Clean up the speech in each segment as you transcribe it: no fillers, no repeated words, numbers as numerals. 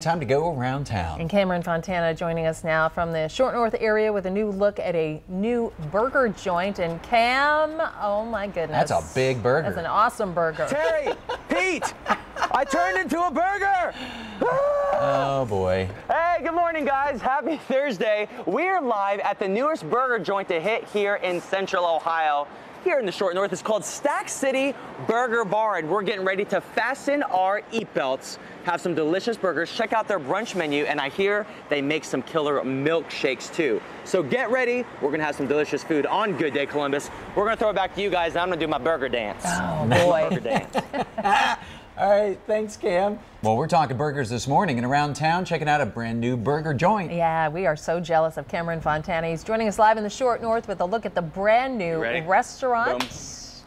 Time to go around town. And Cameron Fontana joining us now from the Short North area with a new look at a new burger joint. And Cam, oh my goodness. That's a big burger. That's an awesome burger. Terry, Pete, I turned into a burger. Oh boy. Hey, good morning guys. Happy Thursday. We're live at the newest burger joint to hit here in Central Ohio. Here in the Short North. It's called Stack City Burger Bar, and we're getting ready to fasten our eat belts, have some delicious burgers, check out their brunch menu, and I hear they make some killer milkshakes too. So get ready, we're gonna have some delicious food on Good Day Columbus. We're gonna throw it back to you guys, and I'm gonna do my burger dance. Oh boy. Burger dance. All right, thanks, Cam. Well, we're talking burgers this morning and around town, checking out a brand new burger joint. Yeah, we are so jealous of Cameron Fontana. He's joining us live in the Short North with a look at the brand new restaurant.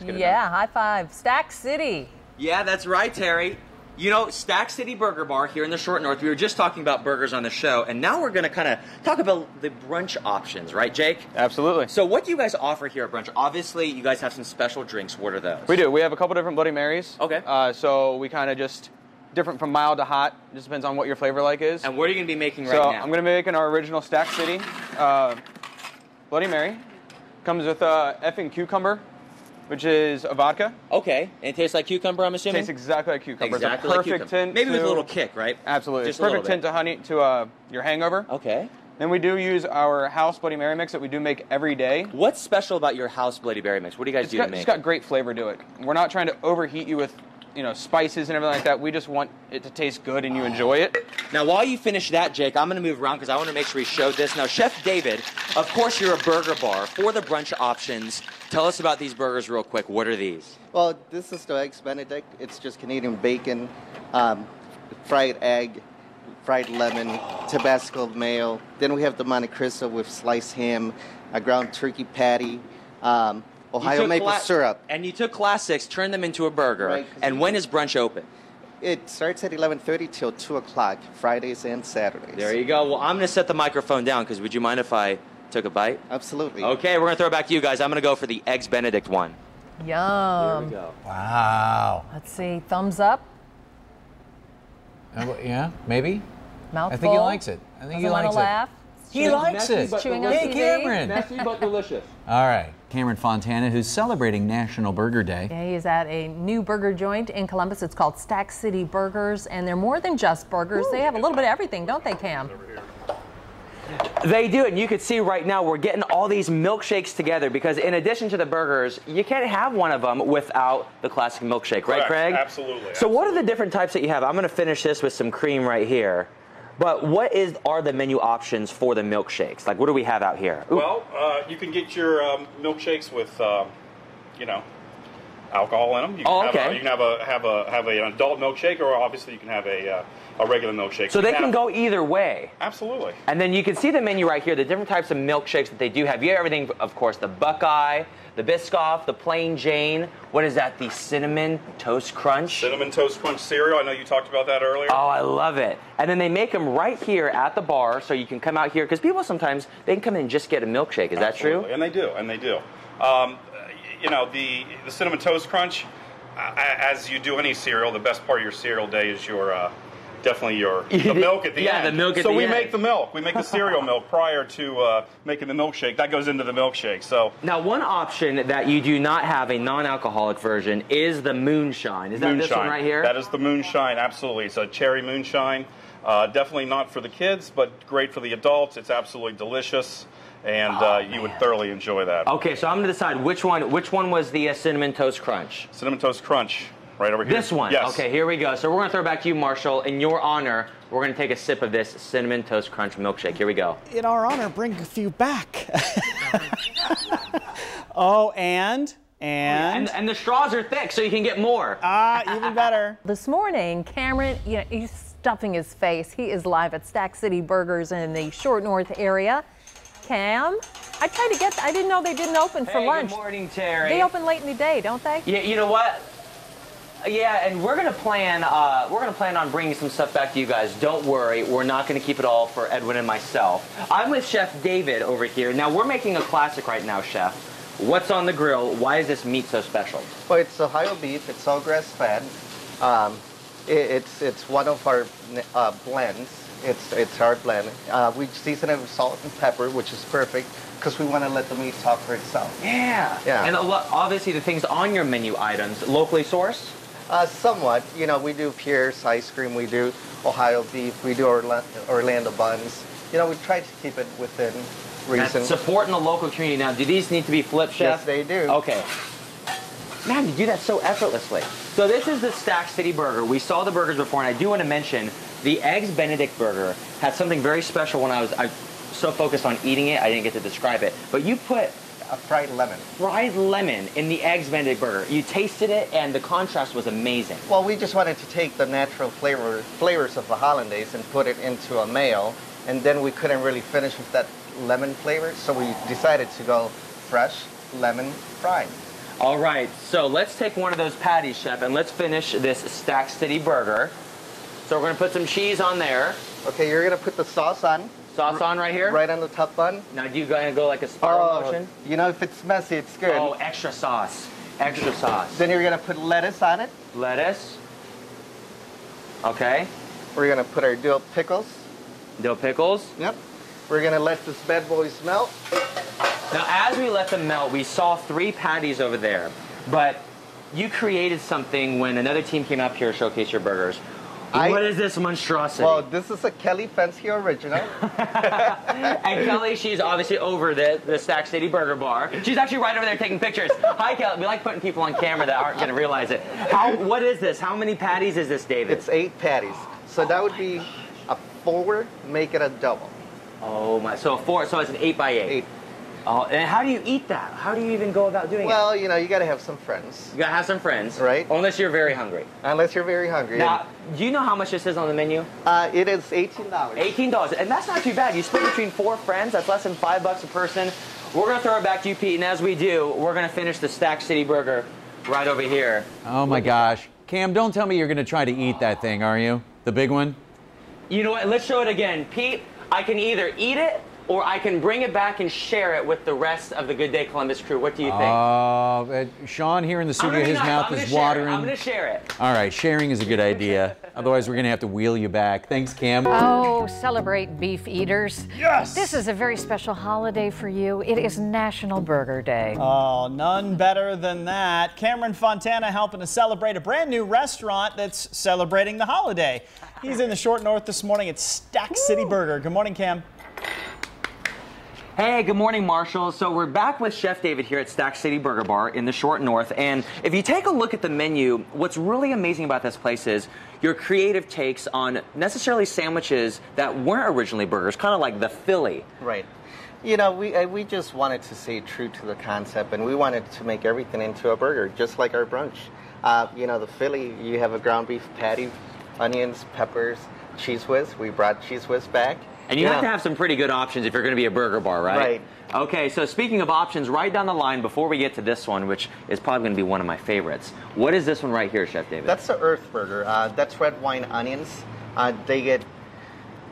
Yeah, high five. Stack City. Yeah, that's right, Terry. You know, Stack City Burger Bar here in the Short North. We were just talking about burgers on the show, and now we're going to kind of talk about the brunch options, right, Jake? Absolutely. So what do you guys offer here at brunch? Obviously, you guys have some special drinks. What are those? We do. We have a couple different Bloody Marys. Okay. So we kind of just, different from mild to hot. It just depends on what your flavor like is. And what are you going to be making right so now? I'm going to be making our original Stack City Bloody Mary. Comes with effing cucumber, which is a vodka. Okay. And it tastes like cucumber, I'm assuming? Tastes exactly like cucumber. Exactly it's a like perfect cucumber. tint. Maybe with a little kick, right? Absolutely. Just it's perfect tint to honey to your hangover. Okay. Then we do use our house Bloody Mary mix that we do make every day. What's special about your house Bloody Mary mix? What do you guys do to make it? It's got great flavor to it. We're not trying to overheat you with, you know, spices and everything like that. We just want it to taste good and you enjoy it. Now, while you finish that, Jake, I'm going to move around because I want to make sure we show this. Now, Chef David, of course, you're a burger bar. For the brunch options, tell us about these burgers real quick. What are these? Well, this is the Eggs Benedict. It's just Canadian bacon, fried egg, fried lemon, Tabasco mayo. Then we have the Monte Cristo with sliced ham, a ground turkey patty, Ohio maple syrup. And you took classics, turned them into a burger. Right. And when is brunch open? It starts at 11:30 till 2 o'clock, Fridays and Saturdays. There you go. Well, I'm going to set the microphone down because would you mind if I took a bite? Absolutely. Okay, we're going to throw it back to you guys. I'm going to go for the Eggs Benedict one. Yum. There we go. Wow. Let's see. Thumbs up. Yeah, maybe. Mouthful. I think he likes it. I think he likes it. Laugh. He likes it. Chewing on Hey, TV. Cameron. Messy but delicious. All right. Cameron Fontana, who's celebrating National Burger Day. Yeah, he is at a new burger joint in Columbus. It's called Stack City Burgers, and they're more than just burgers. They have a little bit of everything, don't they, Cam? They do, and you can see right now we're getting all these milkshakes together because in addition to the burgers, you can't have one of them without the classic milkshake, right, Craig? Absolutely. So what are the different types that you have? I'm going to finish this with some cream right here. But what are the menu options for the milkshakes? Like, what do we have out here? Ooh. Well, you can get your milkshakes with, you know, alcohol in them. You can you can have an adult milkshake, or obviously you can have a regular milkshake. So they can go either way. Absolutely. And then you can see the menu right here, the different types of milkshakes that they do have. You have everything, of course, the Buckeye, the Biscoff, the Plain Jane. What is that? The Cinnamon Toast Crunch? Cinnamon Toast Crunch cereal. I know you talked about that earlier. Oh, I love it. And then they make them right here at the bar, so you can come out here, because people sometimes, they can come in and just get a milkshake. Is that true? And they do, and they do. You know, the Cinnamon Toast Crunch, as you do any cereal, the best part of your cereal day is your... definitely the milk at the end. Yeah, the milk at the end. So we make the milk. We make the cereal milk prior to making the milkshake. That goes into the milkshake. So now, one option that you do not have, a non-alcoholic version, is the moonshine. Is that this one right here? That is the moonshine, absolutely. It's a cherry moonshine. Definitely not for the kids, but great for the adults. It's absolutely delicious, and you would thoroughly enjoy that. Okay, so I'm going to decide which one was the Cinnamon Toast Crunch. Cinnamon Toast Crunch. Right over here. This one? Yes. Okay, here we go. So we're going to throw it back to you, Marshall. In your honor, we're going to take a sip of this Cinnamon Toast Crunch milkshake. Here we go. In our honor, bring a few back. Oh, and the straws are thick, so you can get more. Even better. This morning, Cameron, he's stuffing his face. He is live at Stack City Burgers in the Short North area. Cam, I didn't know they didn't open for lunch. Good morning, Terry. They open late in the day, don't they? Yeah, you know what? Yeah, and we're gonna plan on bringing some stuff back to you guys. Don't worry, we're not gonna keep it all for Edwin and myself. I'm with Chef David over here. Now we're making a classic right now, Chef. What's on the grill? Why is this meat so special? Well, it's Ohio beef. It's all grass-fed. It's one of our blends. It's our blend. We season it with salt and pepper, which is perfect because we want to let the meat talk for itself. Yeah. Yeah. And obviously the things on your menu items, locally sourced? Somewhat. You know, we do Pierce ice cream, we do Ohio beef, we do Orlando buns. You know, we try to keep it within reason. And supporting the local community. Now, do these need to be flipped, Chef? Yes, they do. Okay. Man, you do that so effortlessly. So this is the Stack City Burger. We saw the burgers before, and I do want to mention the Eggs Benedict Burger had something very special when I was so focused on eating it, I didn't get to describe it. But you put a fried lemon. Fried lemon in the Eggs Benedict Burger. You tasted it, and the contrast was amazing. Well, we just wanted to take the natural flavors of the hollandaise and put it into a mayo, and then we couldn't really finish with that lemon flavor, so we decided to go fresh lemon fried. All right, so let's take one of those patties, Chef, and let's finish this Stack City Burger. So we're gonna put some cheese on there. Okay, you're gonna put the sauce on. Sauce on right here? Right on the top bun. Now, do you gonna go like a spiral motion? You know, if it's messy, it's good. Oh, extra sauce. Extra sauce. Then you're gonna put lettuce on it. Lettuce. Okay. We're gonna put our dill pickles. Dill pickles. Yep. We're gonna let this bad boys melt. Now, as we let them melt, we saw 3 patties over there, but you created something when another team came up here to showcase your burgers. What is this monstrosity? Well, this is a Kelly Fancy original. And Kelly, she's obviously over the Stack City Burger Bar. She's actually right over there taking pictures. Hi, Kelly. We like putting people on camera that aren't going to realize it. What is this? How many patties is this, David? It's 8 patties. So that would be a 4, make it a double. Oh my! So 4. So it's an 8 by 8. Oh, and how do you eat that? How do you even go about doing it? Well, you know, you got to have some friends. You got to have some friends. Right. Unless you're very hungry. Unless you're very hungry. Now, do you know how much this is on the menu? It is $18. $18. And that's not too bad. You split between 4 friends. That's less than $5 a person. We're going to throw it back to you, Pete. And as we do, we're going to finish the Stack City Burger right over here. Oh, my gosh. Cam, don't tell me you're going to try to eat that thing, are you? The big one? You know what? Let's show it again. Pete, I can either eat it or I can bring it back and share it with the rest of the Good Day Columbus crew. What do you think? Sean here in the studio, his mouth is watering. I'm going to share it. All right, sharing is a good idea. Otherwise, we're going to have to wheel you back. Thanks, Cam. Oh, celebrate beef eaters. Yes! This is a very special holiday for you. It is National Burger Day. Oh, none better than that. Cameron Fontana helping to celebrate a brand new restaurant that's celebrating the holiday. He's in the Short North this morning at Stack City Burger. Good morning, Cam. Hey, good morning, Marshall. So we're back with Chef David here at Stack City Burger Bar in the Short North. And if you take a look at the menu, what's really amazing about this place is your creative takes on necessarily sandwiches that weren't originally burgers, kind of like the Philly. Right. You know, we just wanted to stay true to the concept, and we wanted to make everything into a burger, just like our brunch. You know, the Philly, you have a ground beef patty, onions, peppers, Cheese Whiz. We brought Cheese Whiz back. And you have to have some pretty good options if you're going to be a burger bar, right? Right. Okay, so speaking of options, right down the line, before we get to this one, which is probably going to be one of my favorites, what is this one right here, Chef David? That's the Earth Burger. That's red wine onions. They get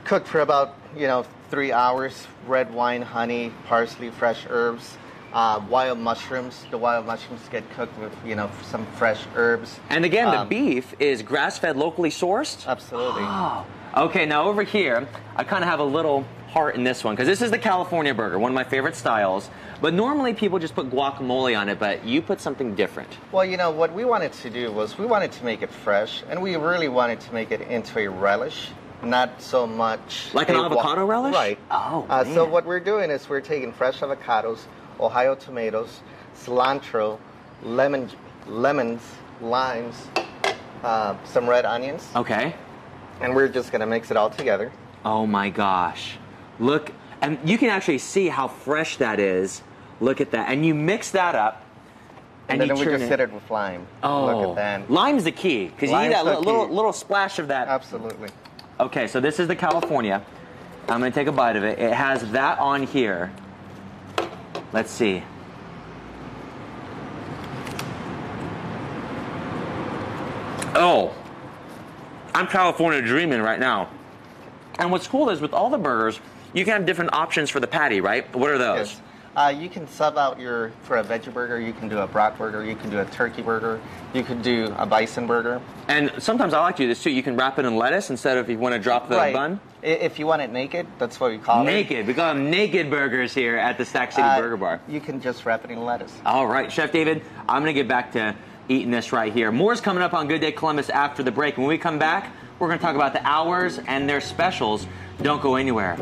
cooked for about, 3 hours. Red wine, honey, parsley, fresh herbs. Wild mushrooms. The wild mushrooms get cooked with, some fresh herbs. And again, the beef is grass-fed, locally sourced? Absolutely. Oh. Okay, now over here, I kind of have a little heart in this one, because this is the California burger, one of my favorite styles. But normally people just put guacamole on it, but you put something different. Well, what we wanted to do was we wanted to make it fresh, and we really wanted to make it into a relish, not so much... Like an avocado relish? Right. Oh, so what we're doing is we're taking fresh avocados, Ohio tomatoes, cilantro, lemons, limes, some red onions. Okay. And we're just going to mix it all together. Oh my gosh. Look, and you can actually see how fresh that is. Look at that. And you mix that up. And then we just hit it with lime. Oh. Look at that. Lime's the key, because you need that little splash of that. Absolutely. Okay, so this is the California. I'm going to take a bite of it. It has that on here. Let's see. Oh. I'm California dreaming right now. And what's cool is with all the burgers, you can have different options for the patty, right? What are those? Yes. You can sub out for a veggie burger, you can do a brat burger, you can do a turkey burger, you can do a bison burger. And sometimes I like to do this too. You can wrap it in lettuce instead of if you want to drop the bun. If you want it naked, that's what we call it. Naked. We call them naked burgers here at the Stack City Burger Bar. You can just wrap it in lettuce. All right, Chef David, I'm going to get back to eating this right here. More's coming up on Good Day Columbus after the break. When we come back, we're going to talk about the hours and their specials. Don't go anywhere.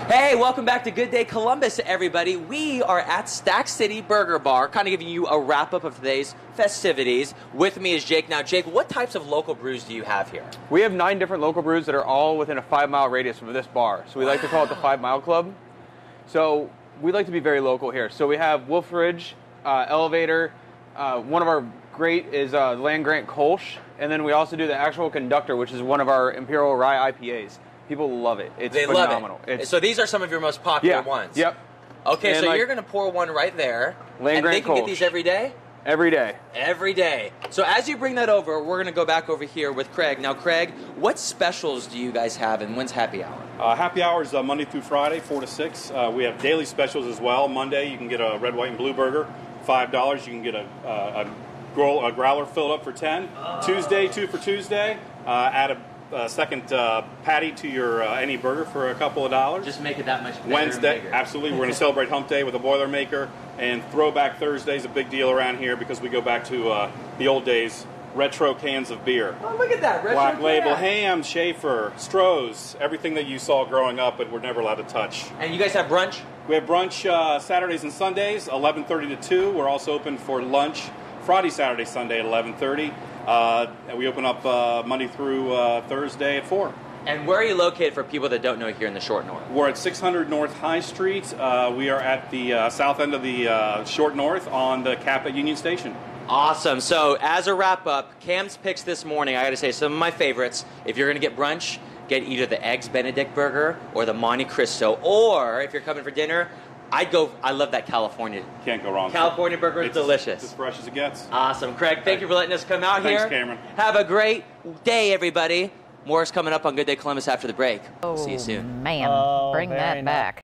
Hey, welcome back to Good Day Columbus, everybody. We are at Stack City Burger Bar, kind of giving you a wrap-up of today's festivities. With me is Jake. Now, Jake, what types of local brews do you have here? We have 9 different local brews that are all within a 5-mile radius of this bar. So we like to call it the 5 Mile Club. So we like to be very local here. So we have Wolf Ridge, Elevator. One of our great is Land Grant Kolsch. And then we also do the actual Conductor, which is one of our Imperial Rye IPAs. People love it. It's phenomenal. Love it. So these are some of your most popular ones. Yep. Okay, and so you're going to pour one right there. Land Grant and they can get these every day? Every day. Every day. So as you bring that over, we're going to go back over here with Craig. Now, Craig, what specials do you guys have, and when's happy hour? Happy hour is Monday through Friday, 4 to 6. We have daily specials as well. Monday, you can get a red, white, and blue burger, $5. You can get a growler filled up for $10. Tuesday, 2 for Tuesday. Add a second patty to your any burger for a couple of dollars. Just make it that much better. Wednesday, absolutely. We're going to celebrate Hump Day with a Boilermaker, and Throwback Thursday is a big deal around here because we go back to the old days. Retro cans of beer. Oh, look at that. Retro Black Label, can. Ham, Schaefer, Stroh's, everything that you saw growing up but we're never allowed to touch. And you guys have brunch? We have brunch Saturdays and Sundays, 11:30 to 2. We're also open for lunch Friday, Saturday, Sunday at 11:30. We open up Monday through Thursday at 4. And where are you located for people that don't know here in the Short North? We're at 600 North High Street. We are at the south end of the Short North on the cap at Union Station. Awesome. So as a wrap-up, Cam's picks this morning, I got to say, some of my favorites. If you're going to get brunch, get either the Eggs Benedict burger or the Monte Cristo. Or if you're coming for dinner, I love that California. Can't go wrong. California burger is delicious. As fresh as it gets. Awesome. Craig, thank you for letting us come out here. Thanks, Cameron. Have a great day, everybody. More is coming up on Good Day Columbus after the break. See you soon. Man, bring that back.